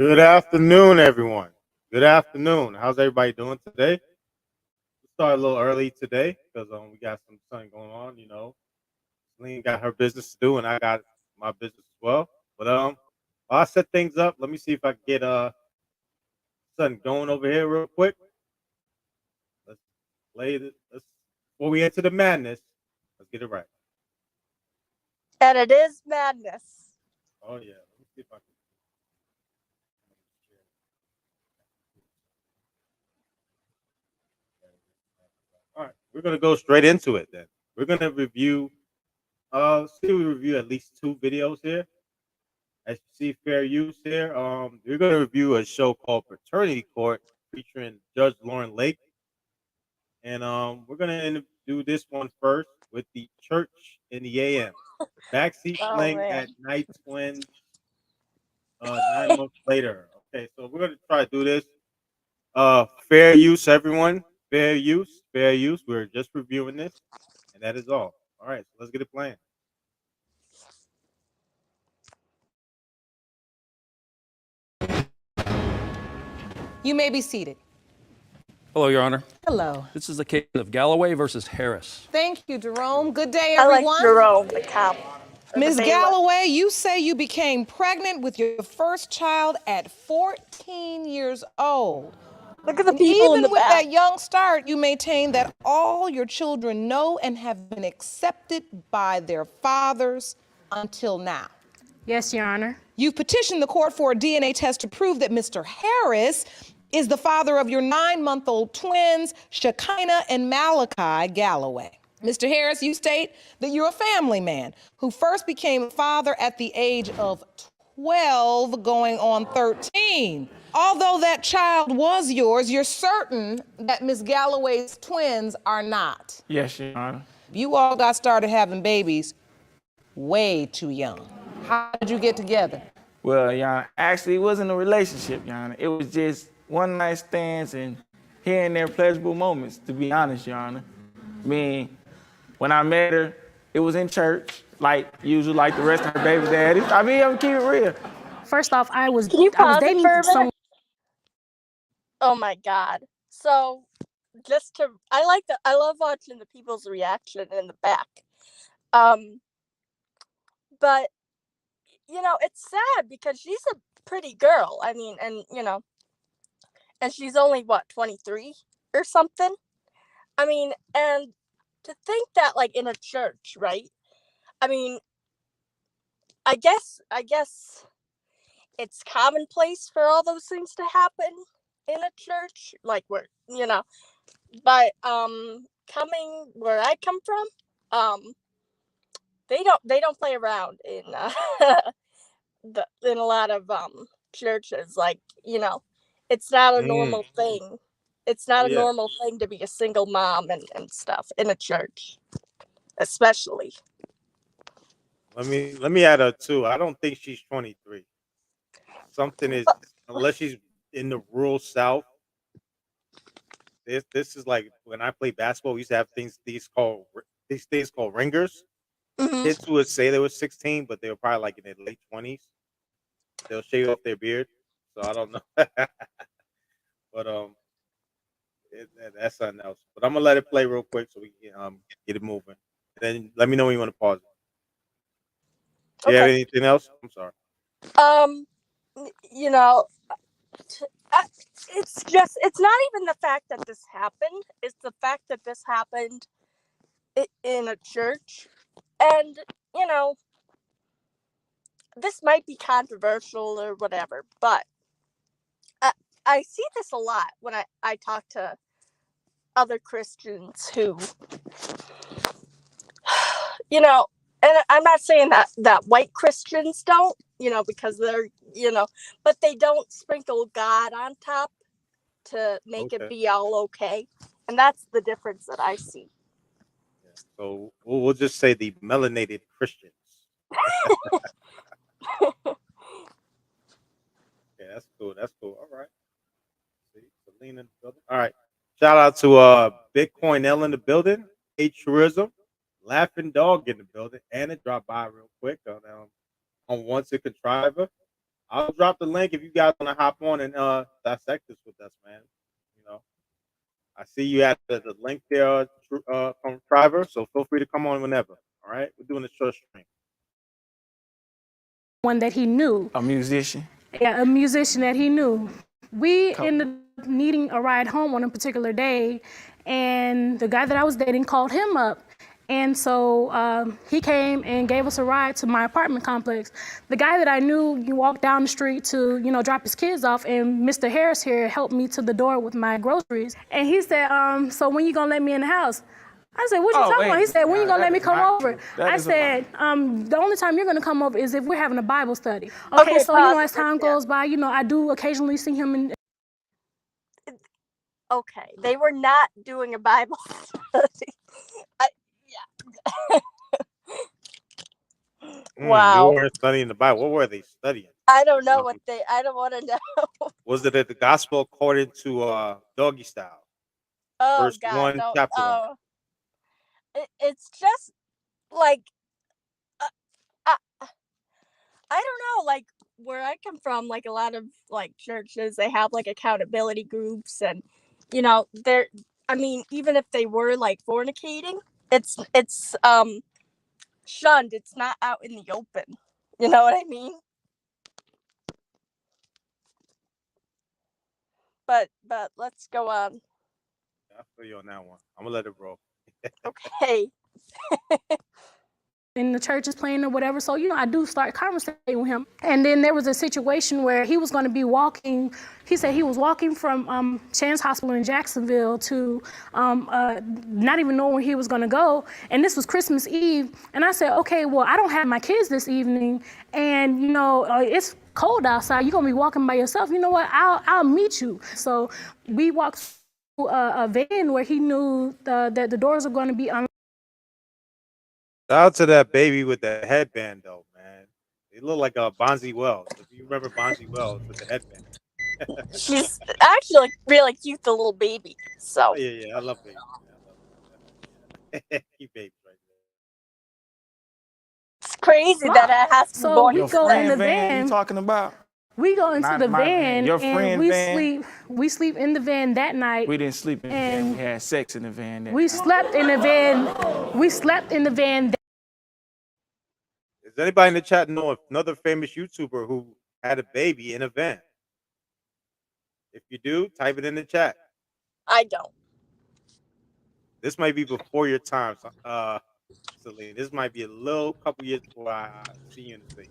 Good afternoon, everyone. Good afternoon. How's everybody doing today? We started a little early today because we got some sun going on. Celine got her business to do, and I got my business as well. But while I set things up, let me see if I can get something going over here real quick. Let's play this. Before we enter the madness, let's get it right. And it is madness. Oh yeah. Let me see if I can. All right, we're gonna go straight into it then. We're gonna review. We review at least two videos here. As you see, fair use here. We're gonna review a show called Paternity Court featuring Judge Lauren Lake, and we're gonna do this one first with the Church in the AM, backseat Oh fling man. at night twins. 9 months later. Okay, so we're gonna try to do this. Fair use, everyone. Fair use. Fair use. We're just reviewing this, and that is all. All right, so let's get it playing. You may be seated. Hello, Your Honor. Hello. This is the case of Galloway versus Harris. Thank you, Jerome. Good day, I like everyone. Jerome, the cop. or the Ms. bailiff. Galloway, you say you became pregnant with your first child at 14 years old. Look at the And people even in the with back. that young start, you maintain that all your children know and have been accepted by their fathers until now. Yes, Your Honor. You've petitioned the court for a DNA test to prove that Mr. Harris is the father of your 9-month-old twins, Shekinah and Malachi Galloway. Mr. Harris, you state that you're a family man who first became a father at the age of 12, going on 13. Although that child was yours, you're certain that Miss Galloway's twins are not. Yes, Your Honor. You all got started having babies way too young. How did you get together? Well, Your Honor, actually, it wasn't a relationship, Your Honor. It was just one night stands and here and there pleasurable moments, to be honest, Your Honor. I mean, when I met her, it was in church, like usual, like the rest of her baby daddies. I mean, I'm keep it real. First off, I was Can you pause it dating for a minute? someone. Oh my god. So I love watching the people's reaction in the back. But it's sad because she's a pretty girl. I mean, and she's only what, 23 or something? I mean, and to think that like in a church, right? I mean, I guess it's commonplace for all those things to happen in a church, like but coming where I come from, they don't play around in in a lot of churches. Like, it's not a normal thing. It's not a Yeah. normal thing to be a single mom and stuff in a church, especially. Let me add her too. I don't think she's 23. Something is unless she's in the rural South. This is like when I played basketball. We used to have these things called ringers. Mhm. Kids who would say they were 16, but they were probably like in their late 20s. They'll shave off their beard. So I don't know, but that's something else. But I'm gonna let it play real quick so we can get it moving. Then let me know when you want to pause it. Do you have Okay. anything else? I'm sorry. You know, it's not even the fact that this happened. It's the fact that this happened in a church. And, this might be controversial or whatever, but I see this a lot when I talk to other Christians who, and I'm not saying that white Christians don't, because they're, but they don't sprinkle God on top to make it Okay. be all okay. And that's the difference that I see. Yeah. So we'll just say the melanated Christians. Yeah, that's cool. That's cool. All right. See, Selena in the building. All right. Shout out to Bitcoin L in the building, H Tourism, Laughing Dog in the building, and it dropped by real quick on Once a Contriver. I'll drop the link if you guys want to hop on and dissect this with us, man. You know, I see you at the link there from Triver, so feel free to come on whenever. All right, we're doing a short stream. One that he knew. A musician. Yeah, a musician that he knew. We ended up needing a ride home on a particular day, and the guy that I was dating called him up. And so he came and gave us a ride to my apartment complex. The guy that I knew, he walked down the street to, drop his kids off, and Mr. Harris here helped me to the door with my groceries. And he said, so when you gonna let me in the house? I said, what you talking about? He said, when you gonna let me come over? I said, the only time you're gonna come over is if we're having a Bible study. Okay, so as time goes by, I do occasionally see him in. Okay, they were not doing a Bible study. Wow. They weren't studying the Bible. What were they studying? I don't know I don't want to know. Was it the gospel according to Doggy Style? Oh, Verse God, 1, no. chapter 1. It's just like, I don't know, like where I come from, like a lot of like churches, they have like accountability groups, and they're, even if they were like fornicating, it's shunned. It's not out in the open. You know what I mean? But let's go on. I feel you on that one. I'm gonna let it roll. Okay. In the church is playing or whatever. So, I do start conversating with him. And then there was a situation where he was going to be walking. He said he was walking from Chance Hospital in Jacksonville to not even knowing where he was going to go. And this was Christmas Eve. And I said, okay, well, I don't have my kids this evening. And, it's cold outside. You're going to be walking by yourself. You know what? I'll meet you. So we walked to a van where he knew that the doors are going to be unlocked. Shout out to that baby with the headband, though, man. They look like Bonzi Wells. If you remember Bonzi Wells with the headband. She's actually like really cute, the little baby. So. Oh, yeah, I love babies. Cute babies right there. It's crazy that it has to be born. We go in the van. You talking about? We go into the van, Your and friend van? we sleep in the van that night. We didn't sleep in the van. We had sex in the van. We slept in the van. We slept in the van. Does anybody in the chat know of another famous YouTuber who had a baby in a van? If you do, type it in the chat. I don't. This might be before your time, Celine. This might be a couple years before I see you in the stage.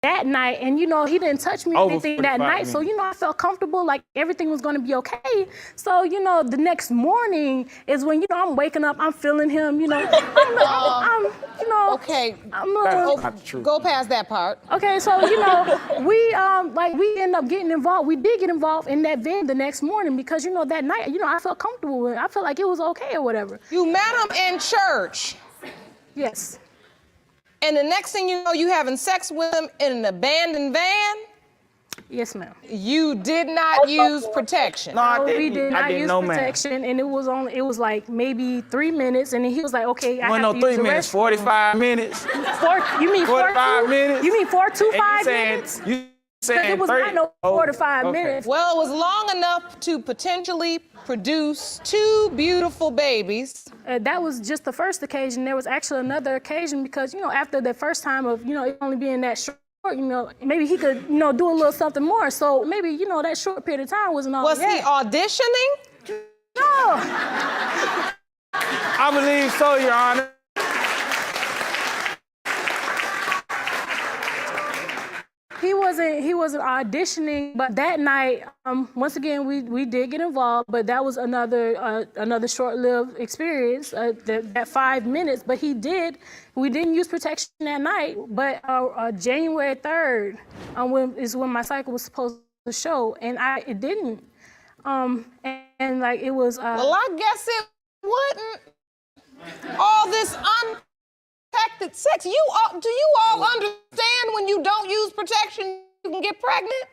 That night, and he didn't touch me or anything that night, minutes. so I felt comfortable, like everything was going to be okay. So the next morning is when I'm waking up, I'm feeling him, Okay, I'm a little, Not true. go past that part. okay, so we end up getting involved. We did get involved in that van the next morning because that night, I felt comfortable with it. I felt like it was okay or whatever. You met him in church, Yes. and the next thing you know, you having sex with him in an abandoned van. Yes, ma'am. You did not use protection. No, I So didn't. we did I not didn't use know, man. protection, and it was like maybe 3 minutes, and then he was like, okay, I Well, have no, to 3 use the minutes, restroom. 45 minutes. You mean 45 minutes? You mean 4 to And 5 minutes? You saying It was 30? not no 4 to 5 okay. minutes. Well, it was long enough to potentially produce 2 beautiful babies. That was just the first occasion. There was actually another occasion because, after the first time of, it only being that short, maybe he could, do a little something more. So maybe, that short period of time wasn't all Was he auditioning? No. I believe so, Your Honor. He wasn't auditioning, but that night, once again, we did get involved, but that was another short-lived experience, that 5 minutes, but we didn't use protection that night, but January 3rd is when my cycle was supposed to show, and it didn't, and like it was. Well, I guess it wouldn't. All this unprotected sex. Do you all understand when you don't use protection, you can get pregnant?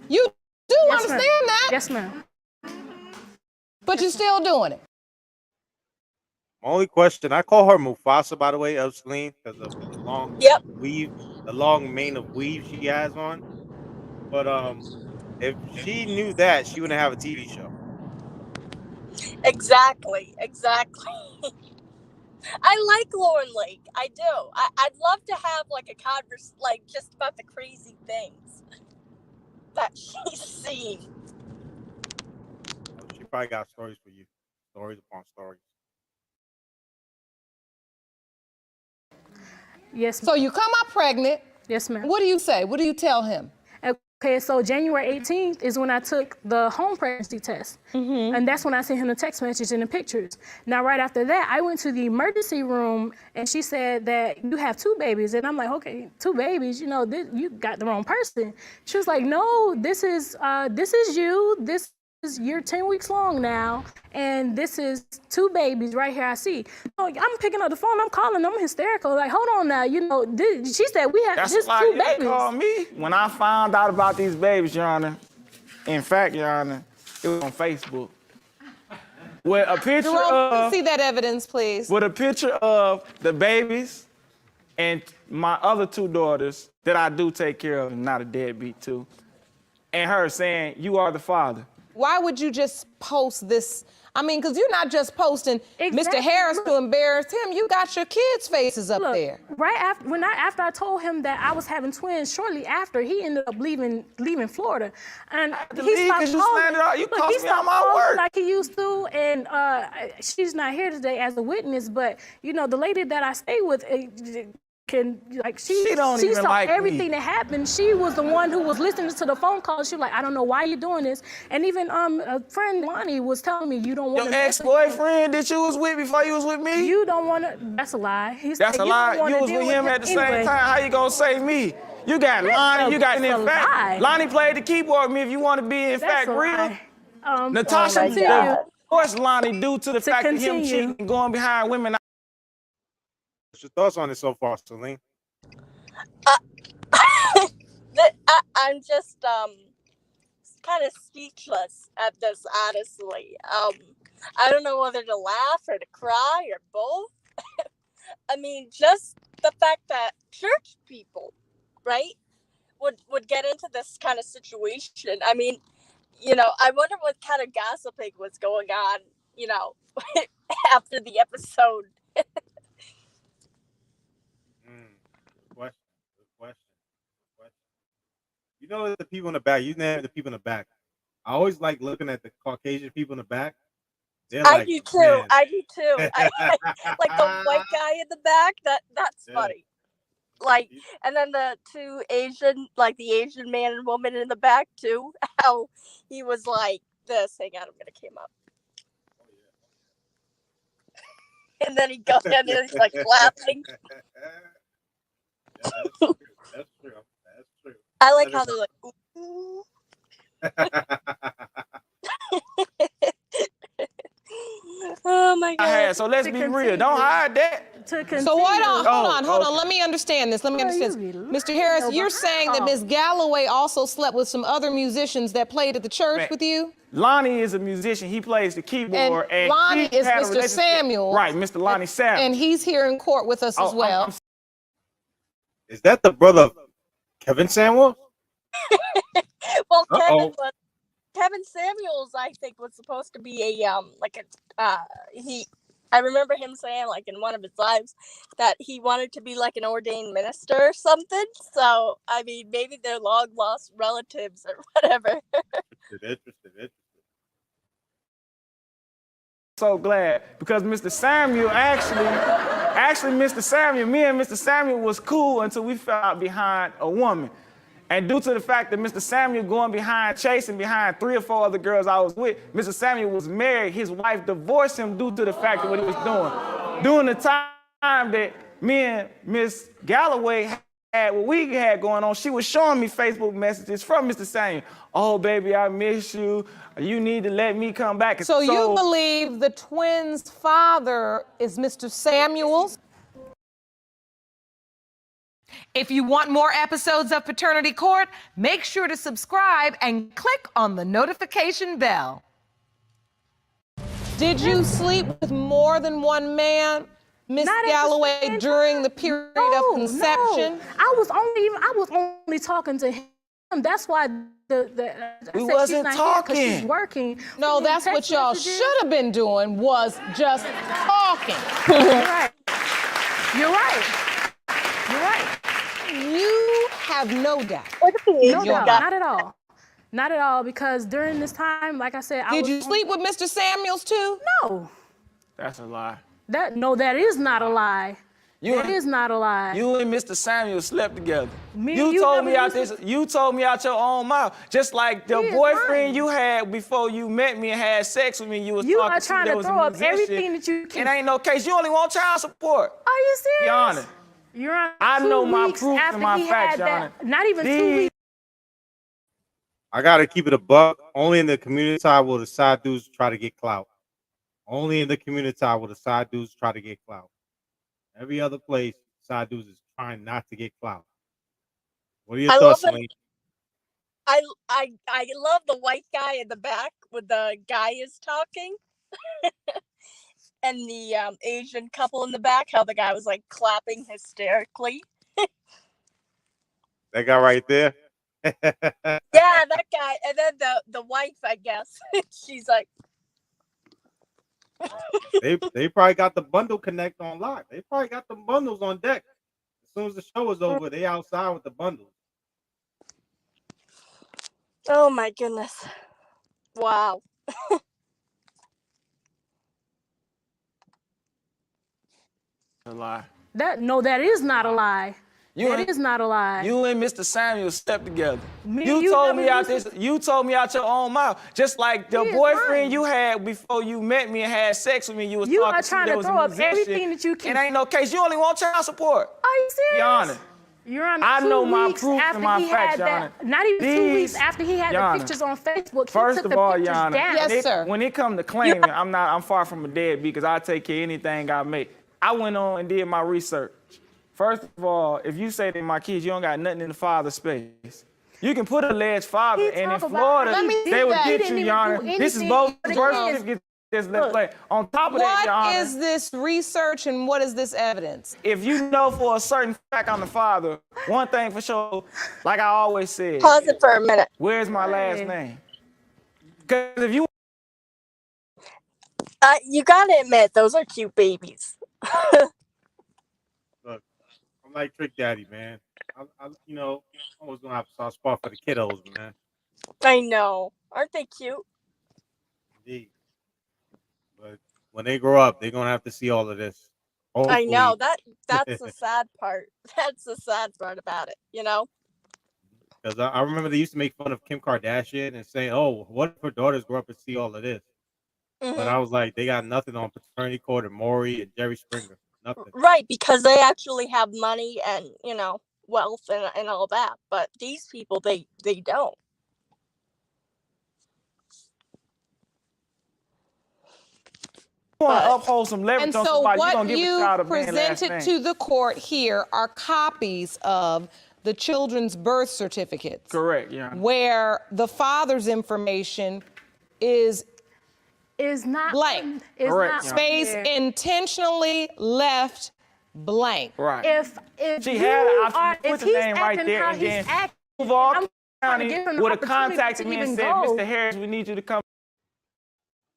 You do understand that? Yes, ma'am. But you're still doing it. My only question, I call her Mufasa, by the way, of Celine, because of the long Yep, weave, the long mane of weave she has on. But if she knew that, she wouldn't have a TV show. exactly. I like Lauren Lake. I do. I'd love to have like a converse, like just about the crazy things that she's seen. Oh, she probably got stories for you, stories upon stories. Yes, So you come up pregnant. yes, ma'am. What do you say? What do you tell him? Okay, so January 18th is when I took the home pregnancy test. And that's when I sent him the text message and the pictures. Now, right after that, I went to the emergency room and she said that you have 2 babies. And I'm like, okay, 2 babies, you know, you got the wrong person. She was like, no, this is you. This is, you're 10 weeks long now. And this is 2 babies right here I see. Oh, I'm picking up the phone, I'm calling them, I'm hysterical. Like, hold on now, you know, she said we have That's just why 2 you didn't babies. call me. When I found out about these babies, Your Honor, in fact, Your Honor, it was on Facebook. With a picture Jerome, see that evidence, please. with a picture of the babies and my other 2 daughters that I do take care of, and not a deadbeat too, and her saying, "You are the father." Why would you just post this? I mean, because you're not just posting Exactly. Mr. Harris to embarrass him. You got your kids' faces up Look, there. right after I told him that I was having twins, shortly after he ended up leaving Florida, and to he leave stopped 'cause you calling. slandered all- you Look, cost he me all stopped my calling work. like he used to, and she's not here today as a witness. But you know, the lady that I stay with. She don't even saw like me. everything that happened. She was the one who was listening to the phone call. She was like, I don't know why you're doing this. And even a friend Lonnie was telling me you don't want Your to. ex-boyfriend that you was with before you was with me? You don't want to. That's a lie. He That's said, a lie. don't wanna You was deal with him at the anyway. same time. How you gonna say me? You got Lonnie, you got, and That's in a fact, lie. Lonnie played the keyboard with me if you want to be in That's fact a real. lie. Natasha Oh my God. divorced Lonnie due to the fact that him continue. cheating and going behind women. What's your thoughts on it so far, Celine? I'm just kind of speechless at this, honestly. I don't know whether to laugh or to cry or both. I mean, just the fact that church people, right, would get into this kind of situation. I mean, you know, I wonder what kind of gossiping was going on, you know, after the episode. Good question. Good question. Good question. You know the people in the back. You name the people in the back. I always like looking at the Caucasian people in the back. They're I like, do too. man. I do too. Like the white guy in the back. That's Yeah. funny. Like, and then the 2 Asian, like the Asian man and woman in the back too. How he was like this. Hang on, I'm gonna came up. And then he goes in and he's like laughing. Yeah, that's true. That's true. That's true. I like how they're like, ooh. Oh my God. So let's be real. Don't hide that. To continue. So hold on. okay. Let me understand this. Mr. Harris, know you're behind saying that all. Ms. Galloway also slept with some other musicians that played at the church Man. with you? Lonnie is a musician. He plays the keyboard. And Lonnie he is had a Mr. relationship- Samuel. Right, Mr. Lonnie Samuel. And he's here in court with us as well. Is that the brother of Kevin Samuel? Well, Uh-oh. Kevin Samuels, I think, was supposed to be I remember him saying, like, in one of his lives that he wanted to be like an ordained minister or something. So, I mean, maybe they're long lost relatives or whatever. Interesting. So glad because Mr. Samuel actually Mr. Samuel, me and Mr. Samuel was cool until we fell out behind a woman. And due to the fact that Mr. Samuel chasing behind 3 or 4 other girls I was with, Mr. Samuel was married. His wife divorced him due to the fact of what he was doing. During the time that me and Miss Galloway had what we had going on, she was showing me Facebook messages from Mr. Samuel. Oh, baby, I miss you. You need to let me come back. So you believe the twins' father is Mr. Samuels? If you want more episodes of Paternity Court, make sure to subscribe and click on the notification bell. Did you sleep with more than one man, Miss Not at the Galloway, same during the time. period No, of conception? No. I was only talking to him. That's why I We said wasn't she's not here 'cause she's talking. working. No, Sending that's what text y'all messages. should have been doing, was just talking. You're right. You're right. You're right. You have no doubt. Look at the age No you doubt. got. Not at all. Not at all, because during this time, like I said, I Did was you sleep with Mr. Samuels too? No. That's a lie. That is not a lie. That is not a lie. You and Mr. Samuel slept together. Me and You you told never me out used this. You told me out your own mouth. Just like the He is boyfriend lying. you had before you met me and had sex with me. You was You talking are to trying that to was a throw up musician. everything that you can. It ain't no case. You only want child support. Are you serious? Your Honor. Your Honor, I 2 know my weeks proof and after my he facts, had Your that, Honor. not even 2 These- weeks. I gotta keep it a buck. Only in the community will the side dudes try to get clout. Only in the community will the side dudes try to get clout. Every other place, side dudes is trying not to get clout. What are your I thoughts, love it. Celine? I love the white guy in the back when the guy is talking. And the Asian couple in the back, how the guy was like clapping hysterically. That guy right there. Yeah, that guy. And then the wife, I guess. She's like, They probably got the bundle connect on lock. They probably got the bundles on deck. As soon as the show is over, they outside with the bundles. oh my goodness. Wow. A lie. That is not a lie. That is not a lie. You and Mr. Samuel slept together. Me You and you told never me out used this. You told me out your own mouth. Just like the He is boyfriend lying. you had before you met me and had sex with me. You was You talking are trying that to was a throw up musician. everything that you can. It ain't no case. You only want child support. Are you serious? Your Honor. Your Honor, I 2 know my weeks proof and after my he facts, had Your that, Honor. not even 2 weeks These- after he had Your the Honor. pictures on Facebook, he First took of the all, pictures Your Honor, down. Yes, sir. when it comes to claiming, I'm far from a deadbeat because I take care of anything I make. I went on and did my research. First of all, if you say to my kids, you don't got nothing in the father space, you can put alleged father, He and in talk about Florida, how he they will that. He get didn't you, even Your Honor. do This is anything, both but birth again, certificates. Let's look. play. On top of that, Your What Honor, is this research and what is this evidence? if you know for a certain fact I'm the father, one thing for sure, like I always said, Pause it for a minute. where's my last Right. name? Because if you You gotta admit, those are cute babies. Look, I'm like Trick Daddy, man. I'm always gonna have a soft spot for the kiddos, man. I know. Aren't they cute? Indeed. But when they grow up, they're gonna have to see all of this. I know. Hopefully. That's the sad part. That's the sad part about it, you know? Because I remember they used to make fun of Kim Kardashian and say, "Oh, what if her daughters grow up and see all of this?" But I Mhm. was like, they got nothing on Paternity Court and Maury and Jerry Springer. Nothing. Right, because they actually have money and, wealth and all that. But these people, they don't. want to But uphold some leverage And on so somebody, you're what going to give a you child a man last presented name. to the court here are copies of the children's birth certificates. Correct, yeah. Where the father's information is Is not blank. Is Correct, not yeah. space there. intentionally left blank. Right. If She you had an option are, to put if the he's name right acting there, how and he's then acting, Duval I'm trying to County give him the would have opportunity contacted to me and even said, go. Mr. Harris, we need you to come.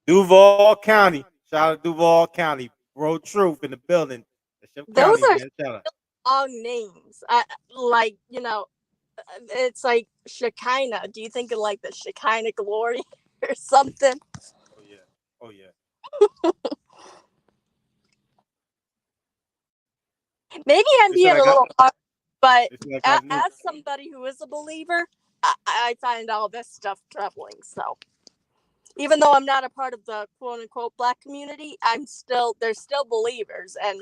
Duval County. Shout out Duval County. Bro Truth in the building. That's your those county, are man. Shout out. long names. It's like Shekinah. Do you think of like the Shekinah glory or something? Oh yeah. Oh yeah. Maybe I'm They said being I a got- little hard, but They said I got nuked. as somebody who is a believer, I find all this stuff troubling. So even though I'm not a part of the quote unquote black community, they're still believers, and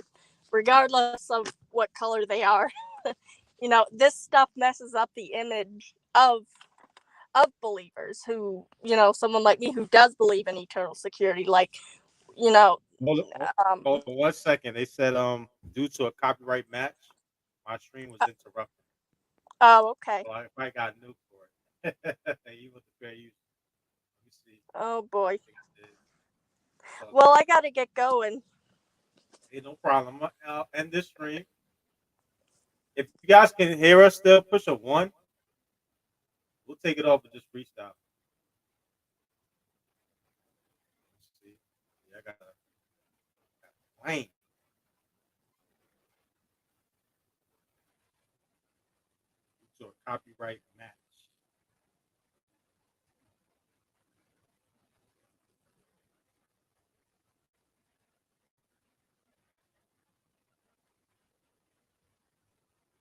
regardless of what color they are, this stuff messes up the image of believers who, someone like me who does believe in eternal security, like, Hold on 1 second. They said due to a copyright match, my stream was interrupted. oh, okay. So I got nuked for it. You with the fair use. Let me see. Oh boy. So Well, I gotta get going. Hey, no problem. I'll end this stream. If you guys can hear us still, push a 1. We'll take it off and just freestyle. Let's see. Yeah, I got a blank. To a copyright